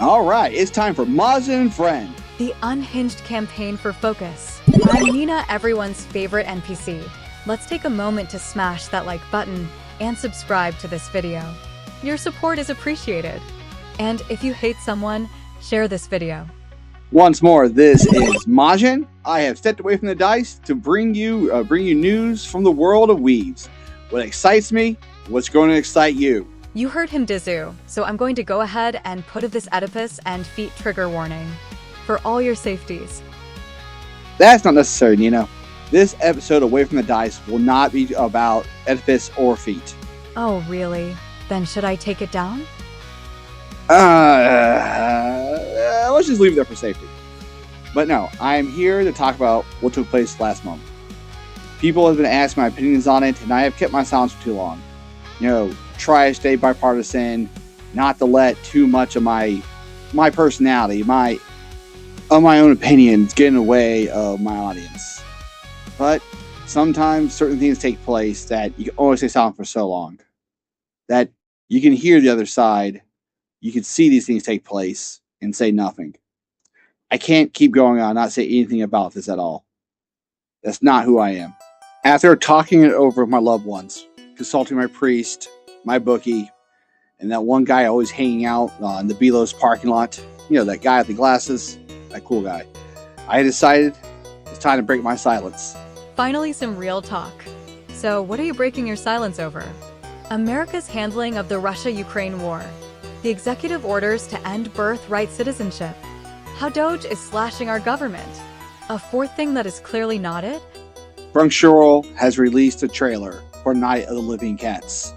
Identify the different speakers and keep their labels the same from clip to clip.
Speaker 1: Alright, it's time for Majin and Friend.
Speaker 2: The unhinged campaign for focus. I'm Nina, everyone's favorite NPC. Let's take a moment to smash that like button and subscribe to this video. Your support is appreciated. And if you hate someone, share this video.
Speaker 1: Once more, this is Majin. I have stepped away from the dice to bring you news from the world of weaves. What excites me, what's going to excite you.
Speaker 2: You heard him, Dizu, so I'm going to go ahead and put this Oedipus and feet trigger warning. For all your safeties.
Speaker 1: That's not necessary, Nina. This episode Away from the Dice will not be about Oedipus or feet.
Speaker 2: Oh, really? Then should I take it down?
Speaker 1: Let's just leave it there for safety. But no, I am here to talk about what took place last month. People have been asking my opinions on it, and I have kept my silence for too long. You know, try to stay bipartisan, not to let too much of my personality, my own opinions get in the way of my audience. But sometimes certain things take place that you can only stay silent for so long. That you can hear the other side, you can see these things take place, and say nothing. I can't keep going on and not say anything about this at all. That's not who I am. After talking it over with my loved ones, consulting my priest, my bookie, and that one guy always hanging out in the Belos parking lot, you know, that guy with the glasses, that cool guy, I decided it's time to break my silence.
Speaker 2: Finally, some real talk. So, what are you breaking your silence over? America's handling of the Russia-Ukraine war. The executive orders to end birthright citizenship. How Doge is slashing our government. A fourth thing that is clearly not it?
Speaker 1: Cushy Roll has released a trailer for Night of the Living Cats.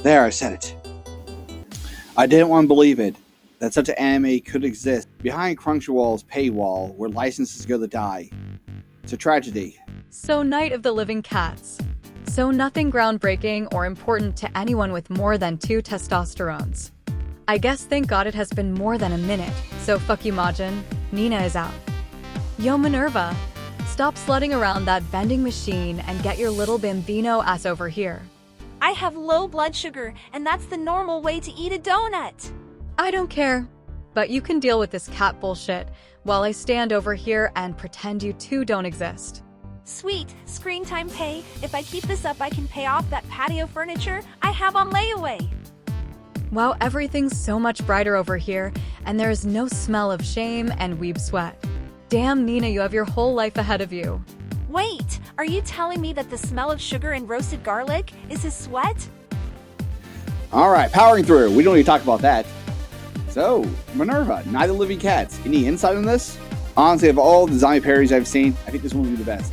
Speaker 1: There, I said it. I didn't want to believe it, that such an anime could exist behind Crunchyroll's paywall where licenses go to die. It's a tragedy.
Speaker 2: So Night of the Living Cats. So nothing groundbreaking or important to anyone with more than 2 testosterones. I guess thank God it has been more than a minute, so fuck you Majin, Nina is out. Yo Minevra, stop slutting around that vending machine and get your little bambino ass over here.
Speaker 3: I have low blood sugar, and that's the normal way to eat a donut.
Speaker 2: I don't care, but you can deal with this cat bullshit while I stand over here and pretend you two don't exist.
Speaker 3: Sweet, screen time pay. If I keep this up, I can pay off that patio furniture I have on layaway.
Speaker 2: Wow, everything's so much brighter over here, and there is no smell of shame and weeb sweat. Damn, Nina, you have your whole life ahead of you.
Speaker 3: Wait, are you telling me that the smell of sugar and roasted garlic is his sweat?
Speaker 1: Alright, powering through. We don't need to talk about that. So, Minevra, Night of the Living Cats. Any insight on this? Honestly, of all the zombie parodies I've seen, I think this one will be the best.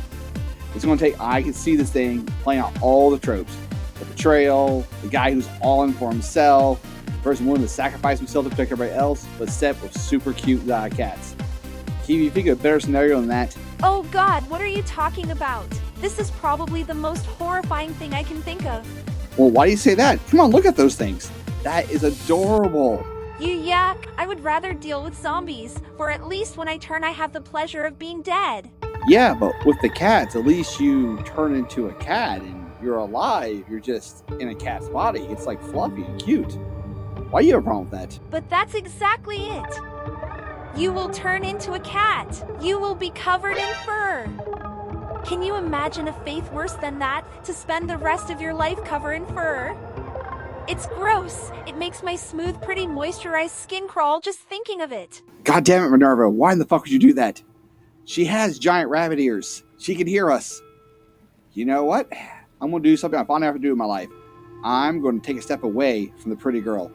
Speaker 1: It's going to take, I can see this thing playing out all the tropes. The betrayal, the guy who's all in for himself, the person willing to sacrifice himself to protect everybody else, but set with super cute cats. Can you think of a better scenario than that?
Speaker 3: Oh God, what are you talking about? This is probably the most horrifying thing I can think of.
Speaker 1: Well, why do you say that? Come on, look at those things. That is adorable.
Speaker 3: You yuck. I would rather deal with zombies, for at least when I turn I have the pleasure of being dead.
Speaker 1: Yeah, but with the cats, at least you turn into a cat and you're alive. You're just in a cat's body. It's like fluffy and cute. Why do you have a problem with that?
Speaker 3: But that's exactly it. You will turn into a cat. You will be covered in fur. Can you imagine a fate worse than that, to spend the rest of your life covered in fur? It's gross. It makes my smooth, pretty, moisturized skin crawl just thinking of it.
Speaker 1: God damn it, Minevra. Why in the fuck would you do that? She has giant rabbit ears. She can hear us. You know what? I'm going to do something I finally have to do in my life. I'm going to take a step away from the pretty girl.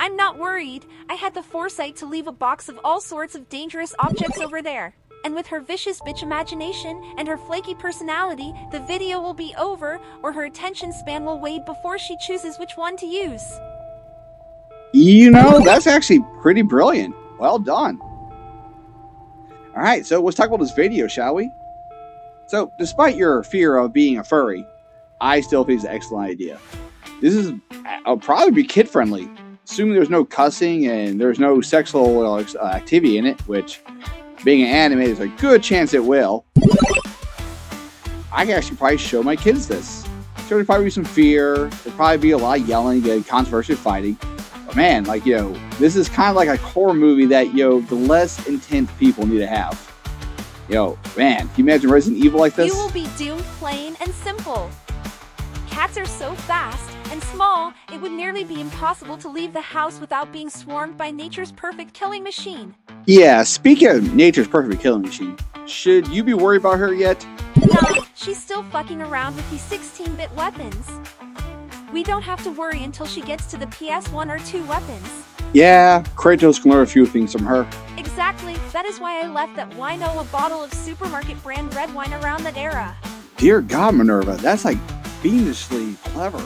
Speaker 3: I'm not worried. I had the foresight to leave a box of all sorts of dangerous objects over there. And with her vicious bitch imagination and her flaky personality, the video will be over, or her attention span will wane before she chooses which one to use.
Speaker 1: You know, that's actually pretty brilliant. Well done. Alright, so let's talk about this video, shall we? So, despite your fear of being a furry, I still think it's an excellent idea. This is probably be kid-friendly. Assuming there's no cussing and there's no sexual activity in it, which, being an anime, there's a good chance it will. I can actually probably show my kids this. So there'd probably be some fear, there'd probably be a lot of yelling, controversy, fighting. But man, like, this is kind of like a horror movie that, the less intense people need to have. Man, can you imagine Resident Evil like this?
Speaker 3: You will be doomed plain and simple. Cats are so fast and small, it would nearly be impossible to leave the house without being swarmed by nature's perfect killing machine.
Speaker 1: Yeah, speaking of nature's perfect killing machine, should you be worried about her yet?
Speaker 3: Nah, she's still fucking around with these 16-bit weapons. We don't have to worry until she gets to the PS1 or 2 weapons.
Speaker 1: Yeah, Kratos can learn a few things from her.
Speaker 3: Exactly, that is why I left that wino a bottle of supermarket brand red wine around that era.
Speaker 1: Dear God, Minerva, that's like fiendishly clever.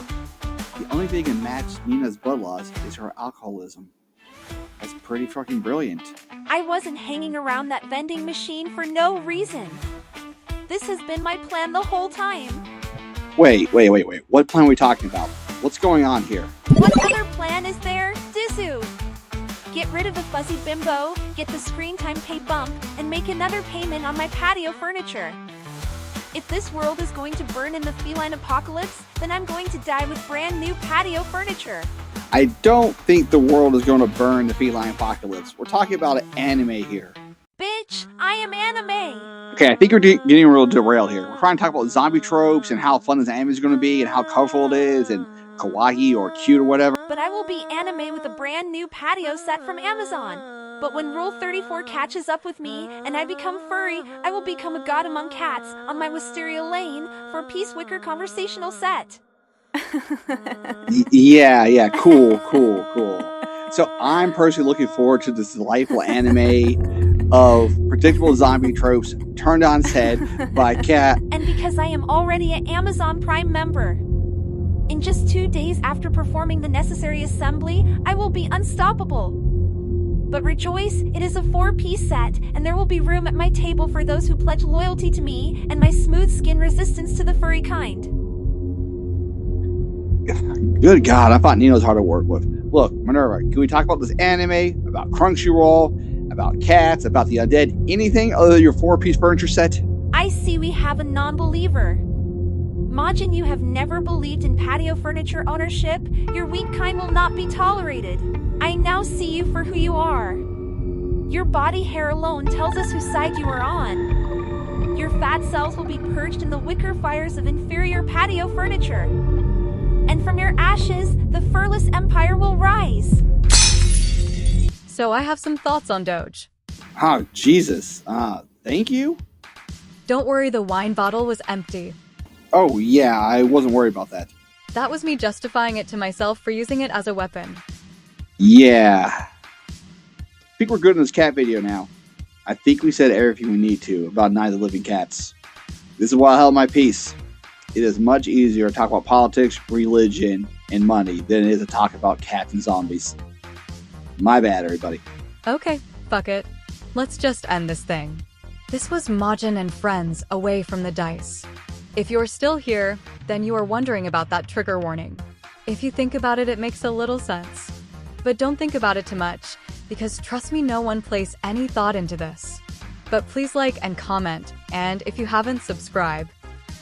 Speaker 1: The only thing that can match Nina's blood loss is her alcoholism. That's pretty fucking brilliant.
Speaker 3: I wasn't hanging around that vending machine for no reason. This has been my plan the whole time.
Speaker 1: Wait. What plan are we talking about? What's going on here?
Speaker 3: What other plan is there? Dizu! Get rid of the fuzzy bimbo, get the screen time pay bump, and make another payment on my patio furniture. If this world is going to burn in the feline apocalypse, then I'm going to die with brand new patio furniture.
Speaker 1: I don't think the world is going to burn the feline apocalypse. We're talking about an anime here.
Speaker 3: Bitch, I am anime!
Speaker 1: Okay, I think we're getting a real derail here. We're trying to talk about zombie tropes and how fun this anime is going to be and how colorful it is and kawaii or cute or whatever.
Speaker 3: But I will be anime with a brand new patio set from Amazon. But when Rule 34 catches up with me and I become furry, I will become a god among cats on my Wisteria Lane for a Peace Wicker conversational set.
Speaker 1: Yeah, cool. So I'm personally looking forward to this delightful anime of predictable zombie tropes turned on its head by Cat.
Speaker 3: And because I am already an Amazon Prime member. In just 2 days after performing the necessary assembly, I will be unstoppable. But rejoice, it is a 4-piece set, and there will be room at my table for those who pledge loyalty to me and my smooth skin resistance to the furry kind.
Speaker 1: Good God, I thought Nino's hard to work with. Look, Minerva, can we talk about this anime, about Crunchy Roll, about cats, about the undead, anything other than your 4-piece furniture set?
Speaker 3: I see we have a non-believer. Majin, you have never believed in patio furniture ownership. Your weak kind will not be tolerated. I now see you for who you are. Your body hair alone tells us whose side you are on. Your fat cells will be purged in the wicker fires of inferior patio furniture. And from your ashes, the furless empire will rise.
Speaker 2: So I have some thoughts on Doge.
Speaker 1: Oh, Jesus. Thank you?
Speaker 2: Don't worry, the wine bottle was empty.
Speaker 1: Oh, yeah, I wasn't worried about that.
Speaker 2: That was me justifying it to myself for using it as a weapon.
Speaker 1: Yeah. I think we're good in this cat video now. I think we said everything we need to about Night of the Living Cats. This is why I held my peace. It is much easier to talk about politics, religion, and money than it is to talk about cats and zombies. My bad, everybody.
Speaker 2: Okay, fuck it. Let's just end this thing. This was Majin and friends away from the dice. If you're still here, then you are wondering about that trigger warning. If you think about it, it makes a little sense. But don't think about it too much, because trust me, no one placed any thought into this. But please like and comment, and if you haven't, subscribe.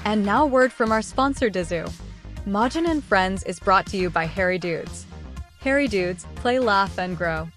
Speaker 2: And now word from our sponsor, Dizu. Majin and Friends is brought to you by Hairy Dudes. Hairy Dudes, play, laugh, and grow.